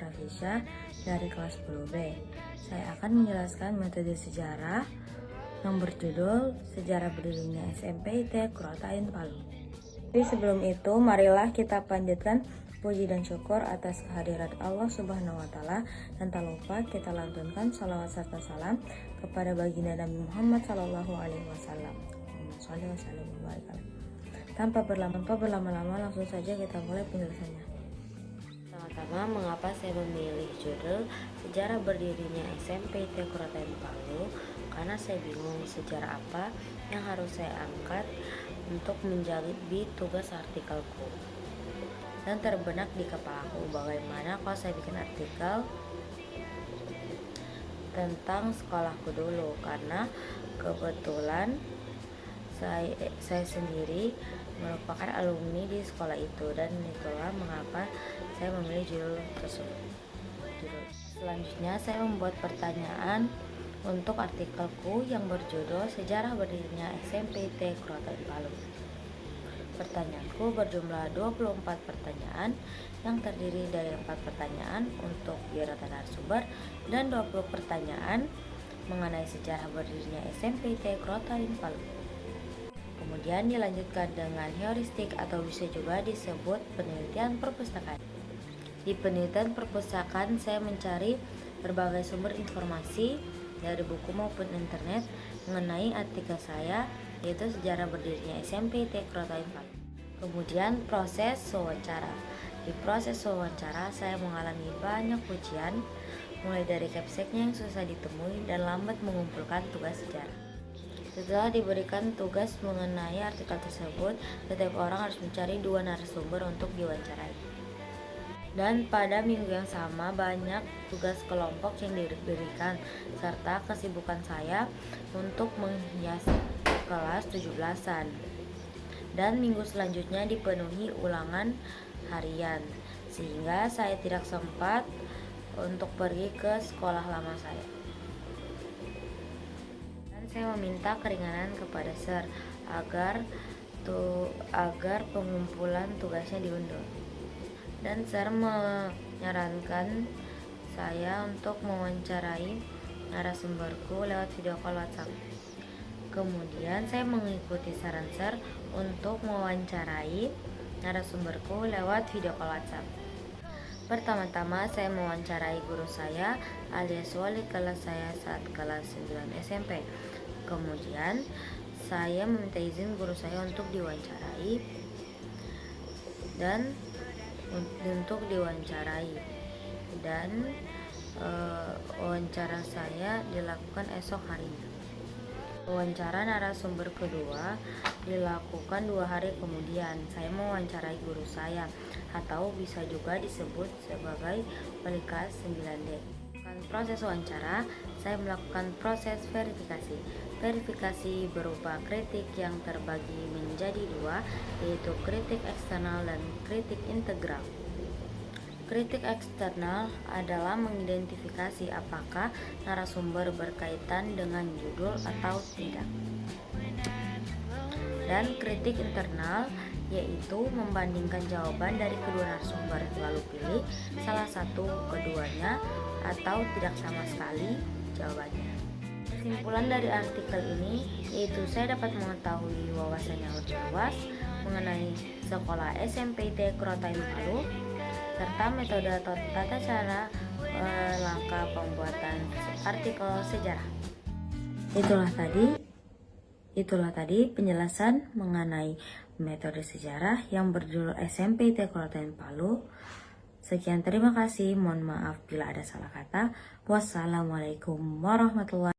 Rafisha dari kelas 10B. Saya akan menjelaskan metode sejarah yang berjudul Sejarah Berdirinya SMP IT Kurotain Palu. Tapi sebelum itu, marilah kita panjatkan puji dan syukur atas kehadirat Allah Subhanahu wa Ta'ala, dan tak lupa kita lantunkan salawat serta salam kepada baginda Nabi Muhammad Sallallahu Alaihi Wasallam. Tanpa berlama-lama, langsung saja kita mulai penjelasannya. Pertama, mengapa saya memilih judul Sejarah Berdirinya SMP IT Kurotain Palu? Karena saya bingung sejarah apa yang harus saya angkat untuk menjadi tugas artikelku. Dan terbenak di kepalaku bagaimana kalau saya bikin artikel tentang sekolahku dulu, karena kebetulan saya sendiri merupakan alumni di sekolah itu, dan itulah mengapa saya memilih judul tersebut. Selanjutnya saya membuat pertanyaan untuk artikelku yang berjudul Sejarah Berdirinya SMP IT Kurotain Palu. Pertanyaanku berjumlah 24 pertanyaan yang terdiri dari 4 pertanyaan untuk biodata narasumber dan 20 pertanyaan mengenai sejarah berdirinya SMP IT Kurotain Palu. Kemudian dilanjutkan dengan heuristik atau bisa juga disebut penelitian perpustakaan. Di penelitian perpustakaan saya mencari berbagai sumber informasi dari buku maupun internet mengenai artikel saya, yaitu Sejarah Berdirinya SMP IT Kurotain Palu. Kemudian proses wawancara. Di proses wawancara saya mengalami banyak ujian, mulai dari capseknya yang susah ditemui dan lambat mengumpulkan tugas sejarah. Setelah diberikan tugas mengenai artikel tersebut, setiap orang harus mencari 2 narasumber untuk diwawancarai. Dan pada minggu yang sama banyak tugas kelompok yang diberikan, serta kesibukan saya untuk menghias kelas 17-an. Dan minggu selanjutnya dipenuhi ulangan harian, sehingga saya tidak sempat untuk pergi ke sekolah lama saya. Saya meminta keringanan kepada Sir agar pengumpulan tugasnya diundur. Dan Sir menyarankan saya untuk mewawancarai narasumberku lewat video call WhatsApp. Kemudian saya mengikuti saran Sir untuk mewawancarai narasumberku lewat video call WhatsApp. Pertama-tama saya mewawancarai guru saya alias wali kelas saya saat kelas 9 SMP. Kemudian saya meminta izin guru saya untuk diwawancarai dan wawancara saya dilakukan esok harinya. Wawancara narasumber kedua dilakukan 2 hari kemudian. Saya mewawancarai guru saya, atau bisa juga disebut sebagai wali kelas 9D. Proses wawancara, saya melakukan proses verifikasi. Verifikasi berupa kritik yang terbagi menjadi 2, yaitu kritik eksternal dan kritik integral. Kritik eksternal adalah mengidentifikasi apakah narasumber berkaitan dengan judul atau tidak. Dan kritik internal yaitu membandingkan jawaban dari kedua narasumber, lalu pilih salah satu keduanya atau tidak sama sekali jawabannya. Kesimpulan dari artikel ini yaitu saya dapat mengetahui wawasan yang lebih luas mengenai sekolah SMP IT Kurotain Palu, serta metode atau tata cara langkah pembuatan artikel sejarah. Itulah tadi penjelasan mengenai metode sejarah yang berjudul SMP IT Kurotain Palu. Sekian, terima kasih. Mohon maaf bila ada salah kata. Wassalamualaikum warahmatullahi wabarakatuh.